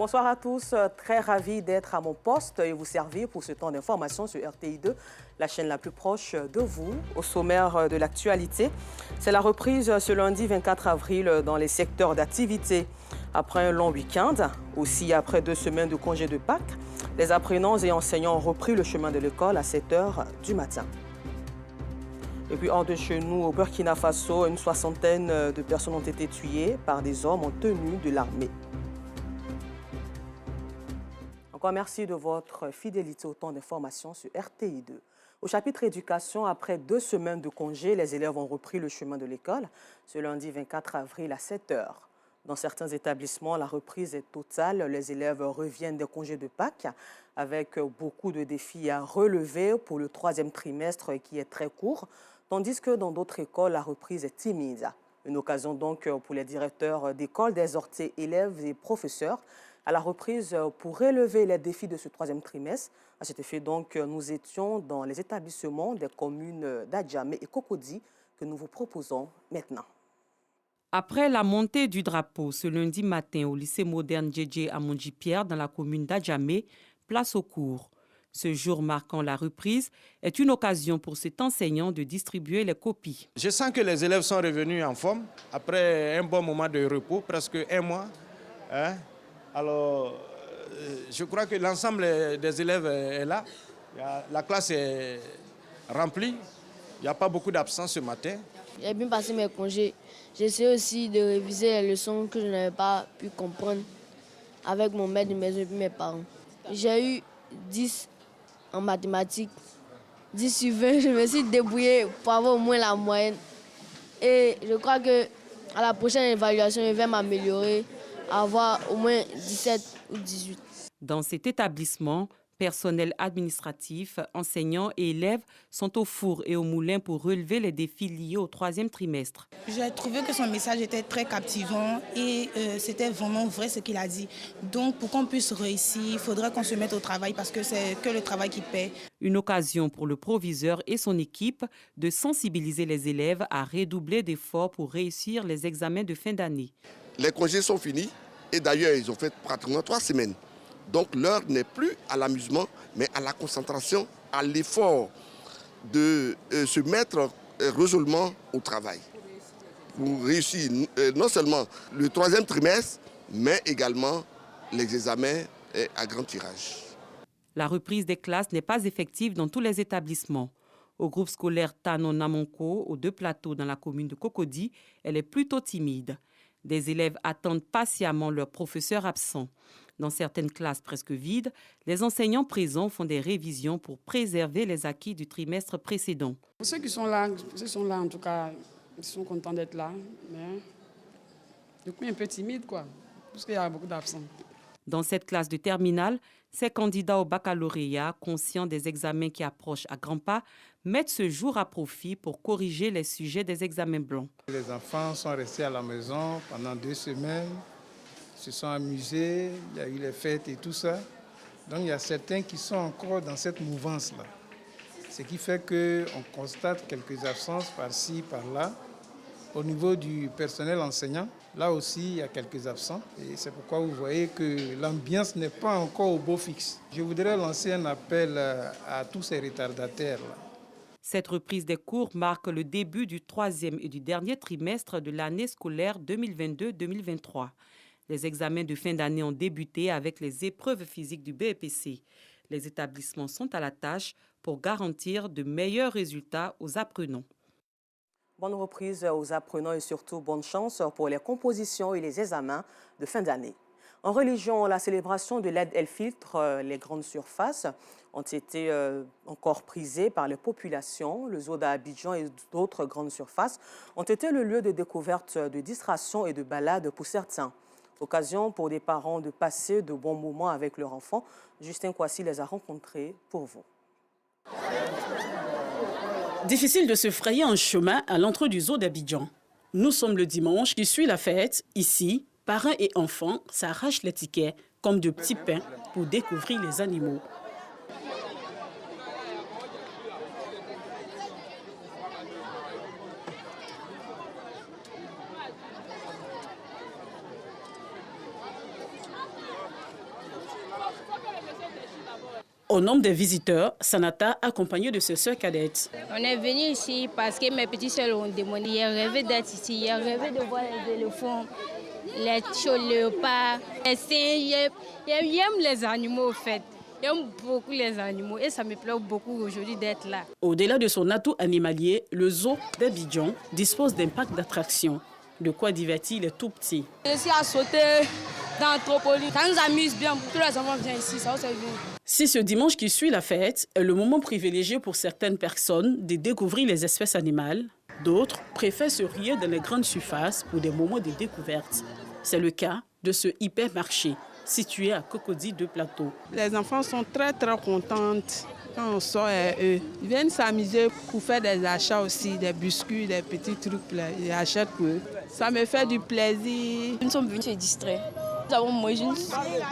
Bonsoir à tous, très ravi d'être à mon poste et vous servir pour ce temps d'information sur RTI2, la chaîne la plus proche de vous. Au sommaire de l'actualité, c'est la reprise ce lundi 24 avril dans les secteurs d'activité. Après un long week-end, aussi après 2 semaines de congé de Pâques, les apprenants et enseignants ont repris le chemin de l'école à 7 h du matin. Et puis hors de chez nous, au Burkina Faso, une soixantaine de personnes ont été tuées par des hommes en tenue de l'armée. Encore merci de votre fidélité au temps d'information sur RTI2. Au chapitre éducation, après 2 semaines de congé, les élèves ont repris le chemin de l'école ce lundi 24 avril à 7 h. Dans certains établissements, la reprise est totale. Les élèves reviennent des congés de Pâques avec beaucoup de défis à relever pour le 3e trimestre qui est très court, tandis que dans d'autres écoles, la reprise est timide. Une occasion donc pour les directeurs d'école d'exhorter élèves et professeurs à la reprise pour relever les défis de ce 3e trimestre. À cet effet, donc, nous étions dans les établissements des communes d'Adjamé et Cocody que nous vous proposons maintenant. Après la montée du drapeau ce lundi matin au lycée moderne Djedje à Mondji-Pierre dans la commune d'Adjamé, place aux cours. Ce jour marquant la reprise est une occasion pour cet enseignant de distribuer les copies. Je sens que les élèves sont revenus en forme après un bon moment de repos, presque 1 mois. Alors, je crois que l'ensemble des élèves est là. La classe est remplie. Il n'y a pas beaucoup d'absents ce matin. J'ai bien passé mes congés. J'essaie aussi de réviser les leçons que je n'avais pas pu comprendre avec mon maître de maison et mes parents. J'ai eu 10 en mathématiques, 10 sur 20. Je me suis débrouillée pour avoir au moins la moyenne. Et je crois qu'à la prochaine évaluation, je vais m'améliorer, avoir au moins 17 ou 18. Dans cet établissement, personnel administratif, enseignants et élèves sont au four et au moulin pour relever les défis liés au 3e trimestre. J'ai trouvé que son message était très captivant et c'était vraiment vrai ce qu'il a dit. Donc pour qu'on puisse réussir, il faudrait qu'on se mette au travail parce que c'est que le travail qui paie. Une occasion pour le proviseur et son équipe de sensibiliser les élèves à redoubler d'efforts pour réussir les examens de fin d'année. Les congés sont finis et d'ailleurs ils ont fait pratiquement 3 semaines. Donc l'heure n'est plus à l'amusement, mais à la concentration, à l'effort de se mettre résolument au travail pour réussir non seulement le 3e trimestre, mais également les examens à grand tirage. La reprise des classes n'est pas effective dans tous les établissements. Au groupe scolaire Tano Namonko, aux 2 plateaux dans la commune de Cocody, elle est plutôt timide. Des élèves attendent patiemment leurs professeurs absents. Dans certaines classes presque vides, les enseignants présents font des révisions pour préserver les acquis du trimestre précédent. Pour ceux qui sont là en tout cas, ils sont contents d'être là. Mais du coup, un peu timide, quoi, parce qu'il y a beaucoup d'absents. Dans cette classe de terminale, ces candidats au baccalauréat, conscients des examens qui approchent à grands pas, mettent ce jour à profit pour corriger les sujets des examens blancs. Les enfants sont restés à la maison pendant 2 semaines, se sont amusés, il y a eu les fêtes et tout ça. Donc il y a certains qui sont encore dans cette mouvance-là. Ce qui fait qu'on constate quelques absences par-ci, par-là. Au niveau du personnel enseignant, là aussi, il y a quelques absents. Et c'est pourquoi vous voyez que l'ambiance n'est pas encore au beau fixe. Je voudrais lancer un appel à tous ces retardataires-là. Cette reprise des cours marque le début du 3e et du dernier trimestre de l'année scolaire 2022-2023. Les examens de fin d'année ont débuté avec les épreuves physiques du BEPC. Les établissements sont à la tâche pour garantir de meilleurs résultats aux apprenants. Bonne reprise aux apprenants et surtout bonne chance pour les compositions et les examens de fin d'année. En religion, la célébration de l'Aïd el-Fitr, les grandes surfaces, ont été encore prisées par les populations. Le zoo d'Abidjan et d'autres grandes surfaces ont été le lieu de découverte, de distraction et de balades pour certains. Occasion pour des parents de passer de bons moments avec leurs enfants. Justin Kwasi les a rencontrés pour vous. Difficile de se frayer un chemin à l'entrée du zoo d'Abidjan. Nous sommes le dimanche qui suit la fête. Ici, parents et enfants s'arrachent les tickets comme de petits pains pour découvrir les animaux. Au nombre des visiteurs, Sanata accompagnée de ses sœurs cadettes. On est venu ici parce que mes petits sœurs ont demandé. J'ai rêvé d'être ici, j'ai rêvé de voir les éléphants, les léopards, les singes. J'aime les animaux au fait. J'aime beaucoup les animaux et ça me plaît beaucoup aujourd'hui d'être là. Au-delà de son atout animalier, le zoo d'Abidjan dispose d'un parc d'attractions, de quoi divertir les tout-petits. Je suis à sauter dans l'anthropolie. Ça nous amuse bien, tous les enfants viennent ici, ça c'est bien. Si ce dimanche qui suit la fête est le moment privilégié pour certaines personnes de découvrir les espèces animales, d'autres préfèrent se rier dans les grandes surfaces pour des moments de découverte. C'est le cas de ce hypermarché situé à Cocody de Plateau. Les enfants sont très contents quand on sort et eux. Ils viennent s'amuser pour faire des achats aussi, des biscuits, des petits trucs là. Ils achètent pour eux. Ça me fait du plaisir. Nous sommes venus se distraire. Nous avons mangé,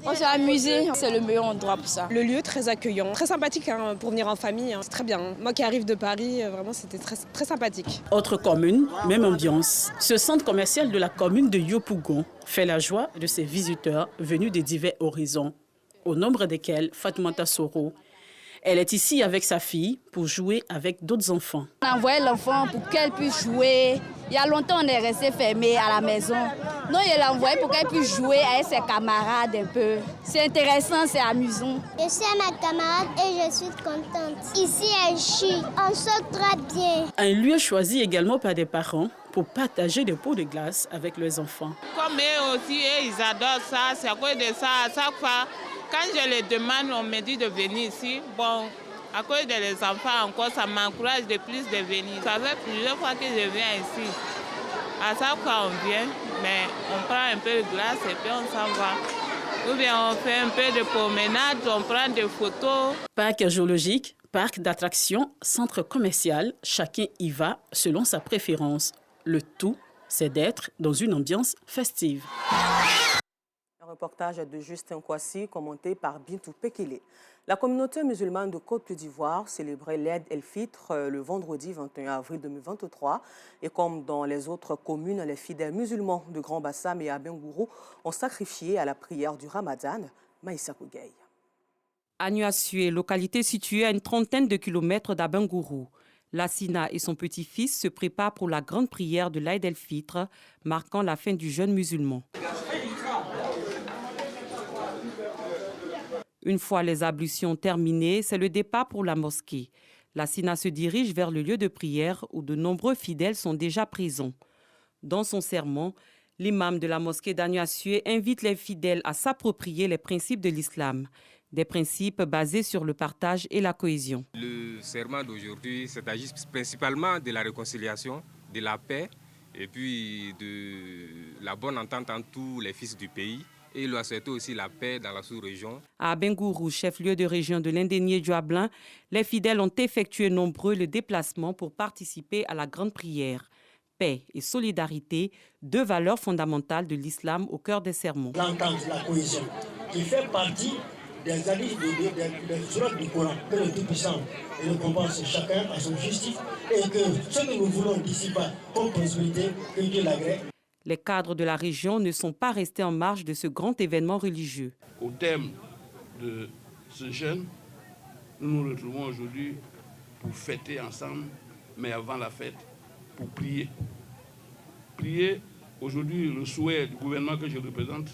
on s'est amusé, c'est le meilleur endroit pour ça. Le lieu très accueillant, très sympathique pour venir en famille, c'est très bien. Moi qui arrive de Paris, vraiment c'était très sympathique. Autre commune, même ambiance. Ce centre commercial de la commune de Yopougon fait la joie de ses visiteurs venus de divers horizons, au nombre desquels Fatoumata Soro. Elle est ici avec sa fille pour jouer avec d'autres enfants. On a envoyé l'enfant pour qu'elle puisse jouer. Il y a longtemps, on est resté fermé à la maison. Donc, il l'a envoyé pour qu'elle puisse jouer avec ses camarades un peu. C'est intéressant, c'est amusant. Je suis ma camarade et je suis contente. Ici, elle chie. On sort très bien. Un lieu choisi également par des parents pour partager des pots de glace avec leurs enfants. Comme eux aussi, ils adorent ça. C'est à cause de ça, à chaque fois. Quand je les demande, on me dit de venir ici. Bon, à cause des enfants encore, ça m'encourage de plus de venir. Ça fait plusieurs fois que je viens ici. À chaque fois, on vient, mais on prend un peu de glace et puis on s'en va. Ou bien on fait un peu de promenade, on prend des photos. Parc géologique, parc d'attractions, centre commercial, chacun y va selon sa préférence. Le tout, c'est d'être dans une ambiance festive. Un reportage de Justin Kwasi, commenté par Bintou Pekele. La communauté musulmane de Côte d'Ivoire célébrait l'Eid el-Fitr le vendredi 21 avril 2023. Et comme dans les autres communes, les fidèles musulmans de Grand Bassam et Abengourou ont sacrifié à la prière du Ramadan. Maïssa Kougueï. Agnuassué, localité située à une trentaine de kilomètres d'Abengourou. Lassina et son petit-fils se préparent pour la grande prière de l'Eid el-Fitr, marquant la fin du jeûne musulman. Une fois les ablutions terminées, c'est le départ pour la mosquée. Lassina se dirige vers le lieu de prière où de nombreux fidèles sont déjà présents. Dans son sermon, l'imam de la mosquée d'Agnuassué invite les fidèles à s'approprier les principes de l'islam, des principes basés sur le partage et la cohésion. Le serment d'aujourd'hui s'agit principalement de la réconciliation, de la paix et puis de la bonne entente entre tous les fils du pays. Et il a souhaité aussi la paix dans la sous-région. À Abengourou, chef-lieu de région de l'Indénié-Dioablin, les fidèles ont effectué nombreux le déplacement pour participer à la grande prière. Paix et solidarité, deux valeurs fondamentales de l'islam au cœur des sermons. L'entente, la cohésion, qui fait partie des hadiths des sourates du Coran, que le Tout-Puissant récompense chacun à son justice et que ce que nous voulons d'ici-bas comme prospérité, que Dieu l'agrée. Les cadres de la région ne sont pas restés en marge de ce grand événement religieux. Au terme de ce jeûne, nous nous retrouvons aujourd'hui pour fêter ensemble, mais avant la fête, pour prier. Prier, aujourd'hui, le souhait du gouvernement que je représente,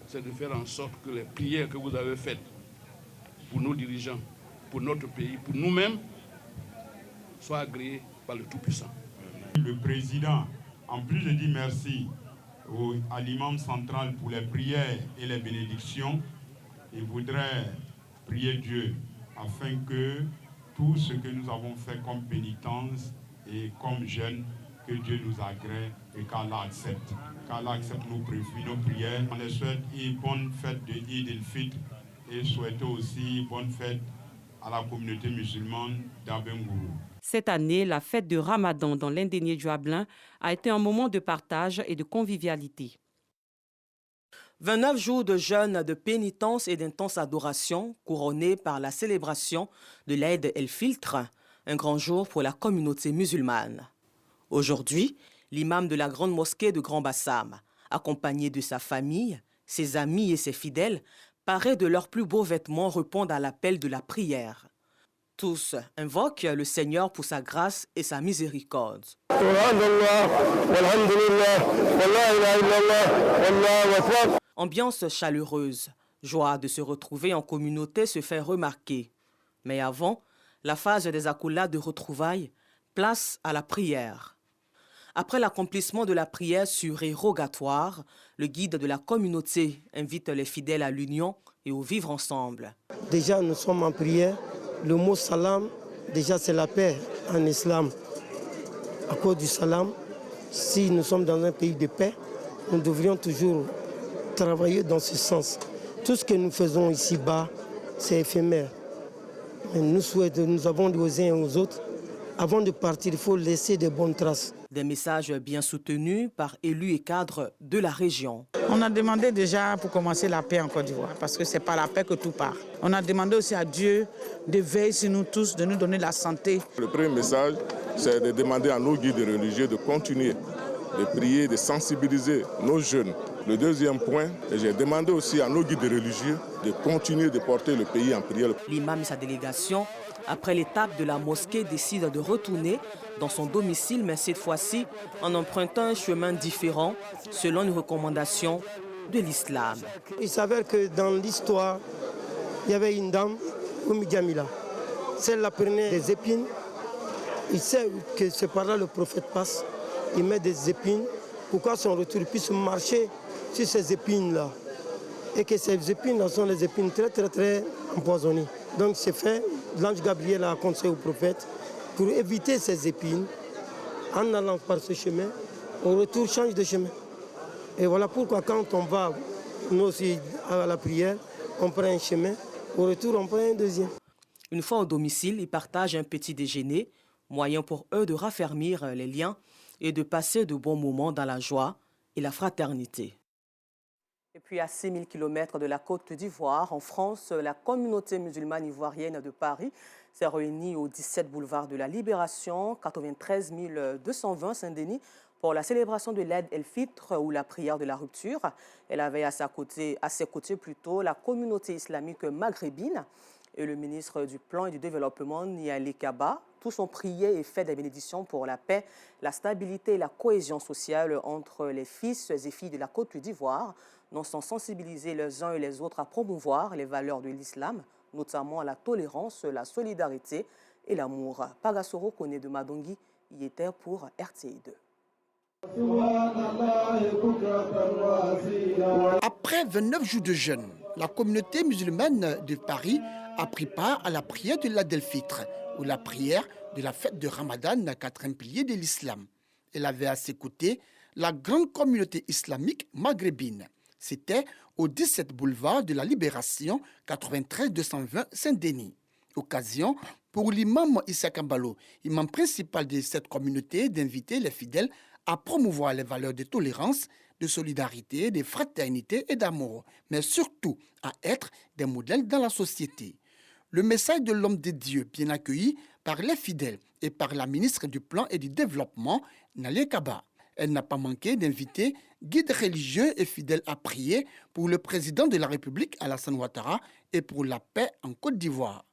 c'est de faire en sorte que les prières que vous avez faites pour nos dirigeants, pour notre pays, pour nous-mêmes, soient agréées par le Tout-Puissant. Le président, en plus je dis merci à l'imam central pour les prières et les bénédictions, et voudrais prier Dieu afin que tout ce que nous avons fait comme pénitence et comme jeûne, que Dieu nous agrée et qu'Allah accepte. Qu'Allah accepte nos prières. On les souhaite une bonne fête de Eid el-Fitr et souhaite aussi bonne fête à la communauté musulmane d'Abengourou. Cette année, la fête de Ramadan dans l'Indénié-Dioablin a été un moment de partage et de convivialité. 29 jours de jeûne, de pénitence et d'intense adoration, couronnés par la célébration de l'Eid el-Fitr, un grand jour pour la communauté musulmane. Aujourd'hui, l'imam de la grande mosquée de Grand Bassam, accompagné de sa famille, ses amis et ses fidèles, parés de leurs plus beaux vêtements, répondent à l'appel de la prière. Tous invoquent le Seigneur pour sa grâce et sa miséricorde. Ambiance chaleureuse, joie de se retrouver en communauté se fait remarquer. Mais avant, la phase des accolades de retrouvailles, place à la prière. Après l'accomplissement de la prière surrogatoire, le guide de la communauté invite les fidèles à l'union et au vivre ensemble. Déjà, nous sommes en prière. Le mot salam, déjà c'est la paix en islam. À cause du salam, si nous sommes dans un pays de paix, nous devrions toujours travailler dans ce sens. Tout ce que nous faisons ici-bas, c'est éphémère. Mais nous avons dit aux uns et aux autres, avant de partir, il faut laisser de bonnes traces. Des messages bien soutenus par élus et cadres de la région. On a demandé déjà pour commencer la paix en Côte d'Ivoire, parce que c'est par la paix que tout part. On a demandé aussi à Dieu de veiller sur nous tous, de nous donner la santé. Le premier message, c'est de demander à nos guides religieux de continuer, de prier, de sensibiliser nos jeunes. Le deuxième point, j'ai demandé aussi à nos guides religieux de continuer de porter le pays en prière. L'imam et sa délégation, après l'étape de la mosquée, décident de retourner dans son domicile, mais cette fois-ci en empruntant un chemin différent selon une recommandation de l'islam. Il s'avère que dans l'histoire, il y avait une dame, Oumi Djamila. Celle-là prenait des épines. Il sait que c'est par là le prophète passe. Il met des épines pour qu'à son retour, il puisse marcher sur ces épines-là. Et que ces épines-là sont des épines très empoisonnées. Donc c'est fait, l'ange Gabriel a conseillé au prophète pour éviter ces épines, en allant par ce chemin, au retour change de chemin. Et voilà pourquoi quand on va, nous aussi, à la prière, on prend un chemin, au retour on prend un deuxième. Une fois au domicile, ils partagent un petit déjeuner, moyen pour eux de raffermir les liens et de passer de bons moments dans la joie et la fraternité. Et puis à 6000 km de la Côte d'Ivoire, en France, la communauté musulmane ivoirienne de Paris s'est réunie au 17 boulevard de la Libération, 93 220 Saint-Denis, pour la célébration de l'Aïd el-Fitr ou la prière de la rupture. Elle avait à ses côtés plutôt la communauté islamique maghrébine et le ministre du Plan et du Développement, Niali Kaba. Tous ont prié et fait des bénédictions pour la paix, la stabilité et la cohésion sociale entre les fils et filles de la Côte d'Ivoire, non sans sensibiliser les uns et les autres à promouvoir les valeurs de l'islam, notamment la tolérance, la solidarité et l'amour. Pagasoro Kone de Madongi y était pour RTI2. Après 29 jours de jeûne, la communauté musulmane de Paris a pris part à la prière de l'Aïd el-Fitr, ou la prière de la fête de Ramadan, quatrième pilier de l'islam. Elle avait à ses côtés la grande communauté islamique maghrébine. C'était au 17 boulevard de la Libération, 93 220 Saint-Denis. Occasion pour l'imam Issa Kambalo, imam principal de cette communauté, d'inviter les fidèles à promouvoir les valeurs de tolérance, de solidarité, de fraternité et d'amour, mais surtout à être des modèles dans la société. Le message de l'homme de Dieu, bien accueilli par les fidèles et par la ministre du Plan et du Développement, Niali Kaba. Elle n'a pas manqué d'inviter guides religieux et fidèles à prier pour le président de la République, Alassane Ouattara, et pour la paix en Côte d'Ivoire.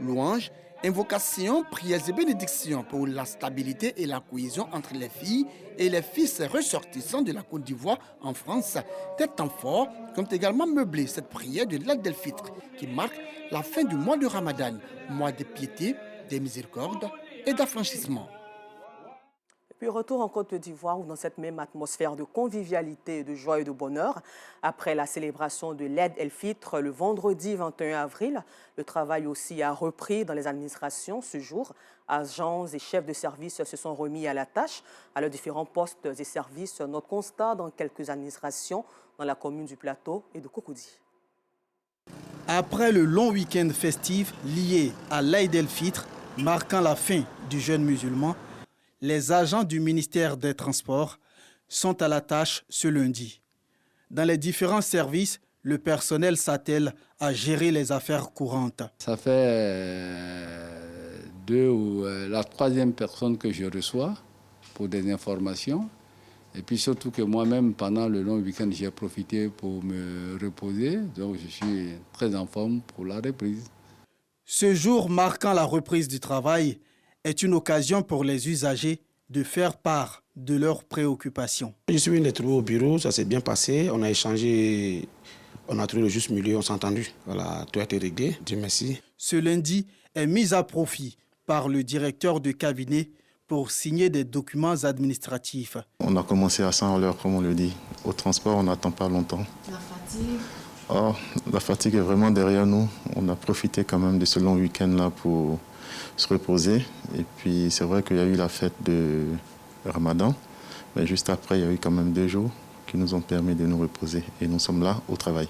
Louanges, invocations, prières et bénédictions pour la stabilité et la cohésion entre les filles et les fils ressortissants de la Côte d'Ivoire en France. Des temps forts qui ont également meublé cette prière de l'Aïd el-Fitr qui marque la fin du mois de Ramadan, mois de piété, de miséricorde et d'affranchissement. Puis retour en Côte d'Ivoire, dans cette même atmosphère de convivialité, de joie et de bonheur. Après la célébration de l'Aïd el-Fitr le vendredi 21 avril, le travail aussi a repris dans les administrations ce jour. Agents et chefs de service se sont remis à la tâche à leurs différents postes et services. Notre constat dans quelques administrations dans la commune du Plateau et de Cocody. Après le long week-end festif lié à l'Aïd el-Fitr, marquant la fin du jeûne musulman, les agents du ministère des Transports sont à la tâche ce lundi. Dans les différents services, le personnel s'attelle à gérer les affaires courantes. Ça fait la troisième personne que je reçois pour des informations. Et puis surtout que moi-même, pendant le long week-end, j'ai profité pour me reposer. Donc je suis très en forme pour la reprise. Ce jour marquant la reprise du travail est une occasion pour les usagers de faire part de leurs préoccupations. Je suis venu les trouver au bureau, ça s'est bien passé. On a échangé, on a trouvé le juste milieu, on s'est entendu. Voilà, tout a été réglé, Dieu merci. Ce lundi est mis à profit par le directeur de cabinet pour signer des documents administratifs. On a commencé à 100 à l'heure, comme on le dit. Au transport, on n'attend pas longtemps. La fatigue? Oh, la fatigue est vraiment derrière nous. On a profité quand même de ce long week-end-là pour se reposer. Et puis, c'est vrai qu'il y a eu la fête de Ramadan. Mais juste après, il y a eu quand même 2 jours qui nous ont permis de nous reposer. Et nous sommes là au travail.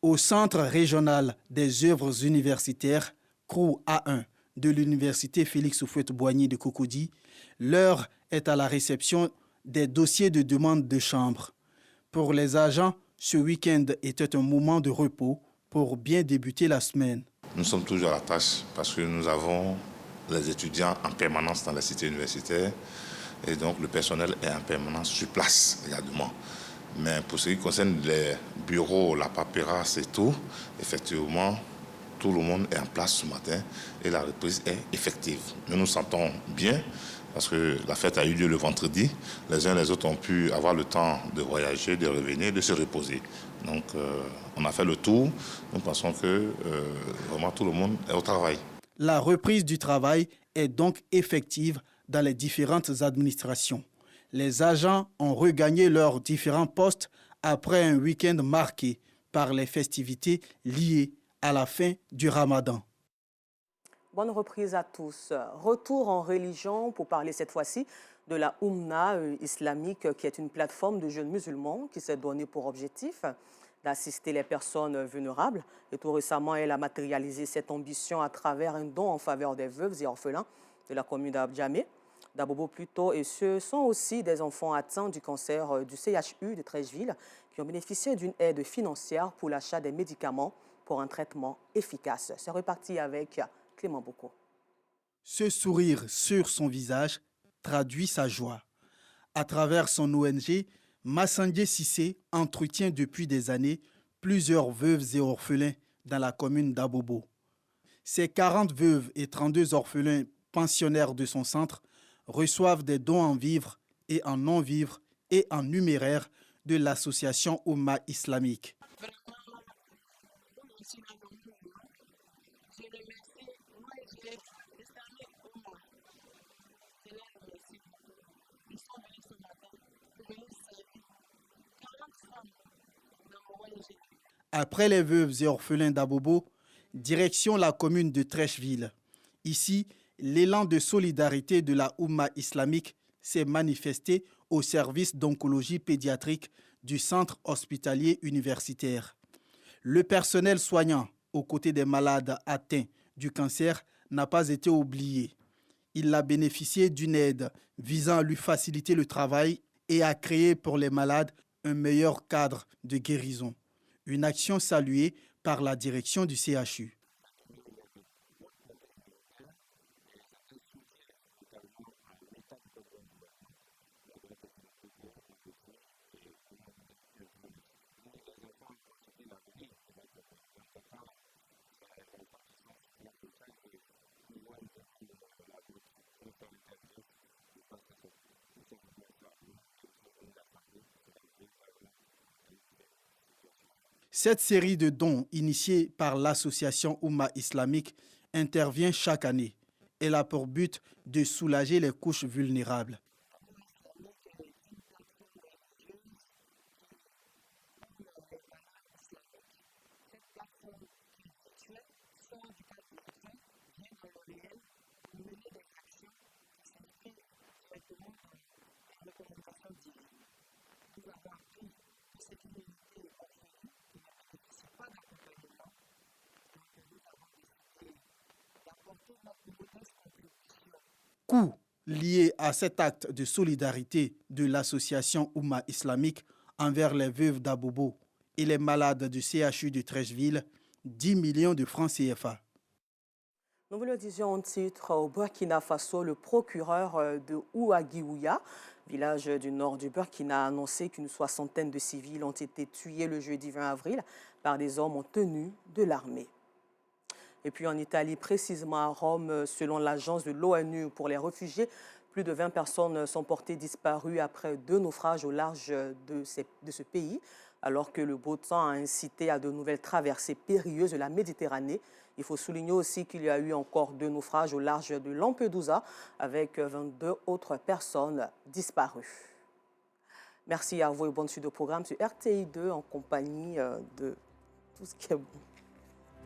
Au Centre régional des œuvres universitaires, CROU A1, de l'Université Félix Houphouët-Boigny de Cocody, l'heure est à la réception des dossiers de demande de chambre. Pour les agents, ce week-end était un moment de repos pour bien débuter la semaine. Nous sommes toujours à la tâche parce que nous avons les étudiants en permanence dans la cité universitaire et donc le personnel est en permanence sur place également. Mais pour ce qui concerne les bureaux, la paperasse et tout, effectivement, tout le monde est en place ce matin et la reprise est effective. Nous nous sentons bien parce que la fête a eu lieu le vendredi. Les uns et les autres ont pu avoir le temps de voyager, de revenir, de se reposer. Donc on a fait le tour. Nous pensons que vraiment tout le monde est au travail. La reprise du travail est donc effective dans les différentes administrations. Les agents ont regagné leurs différents postes après un week-end marqué par les festivités liées à la fin du Ramadan. Bonne reprise à tous. Retour en religion pour parler cette fois-ci de la Oumma islamique, qui est une plateforme de jeunes musulmans qui s'est donnée pour objectif d'assister les personnes vulnérables. Et tout récemment, elle a matérialisé cette ambition à travers un don en faveur des veuves et orphelins de la commune d'Abobo plutôt. Et ce sont aussi des enfants atteints du cancer du CHU de Trècheville qui ont bénéficié d'une aide financière pour l'achat des médicaments pour un traitement efficace. C'est reparti avec Clément Boko. Ce sourire sur son visage traduit sa joie. À travers son ONG, Massandé Sissé entretient depuis des années plusieurs veuves et orphelins dans la commune d'Abobo. Ces 40 veuves et 32 orphelins pensionnaires de son centre reçoivent des dons en vivres et en non-vivres et en numéraire de l'association Oumma islamique. Après les veuves et orphelins d'Abobo, direction la commune de Trècheville. Ici, l'élan de solidarité de la Oumma islamique s'est manifesté au service d'oncologie pédiatrique du centre hospitalier universitaire. Le personnel soignant, aux côtés des malades atteints du cancer, n'a pas été oublié. Il a bénéficié d'une aide visant à lui faciliter le travail et à créer pour les malades un meilleur cadre de guérison. Une action saluée par la direction du CHU. Cette série de dons initiée par l'association Oumma islamique intervient chaque année. Elle a pour but de soulager les couches vulnérables. Coût lié à cet acte de solidarité de l'association Oumma islamique envers les veuves d'Abobo et les malades du CHU de Trècheville, 10 millions de francs CFA. Nous vous le disions en titre, au Burkina Faso, le procureur de Ouagadougou village du nord du Burkina, a annoncé qu'une soixantaine de civils ont été tués le jeudi 20 avril par des hommes en tenue de l'armée. Et puis en Italie, précisément à Rome, selon l'agence de l'ONU pour les réfugiés, plus de 20 personnes sont portées disparues après 2 naufrages au large de ce pays, alors que le beau temps a incité à de nouvelles traversées périlleuses de la Méditerranée. Il faut souligner aussi qu'il y a eu encore 2 naufrages au large de Lampedusa, avec 22 autres personnes disparues. Merci à vous et bonne suite au programme sur RTI2 en compagnie de tout ce qui est bon.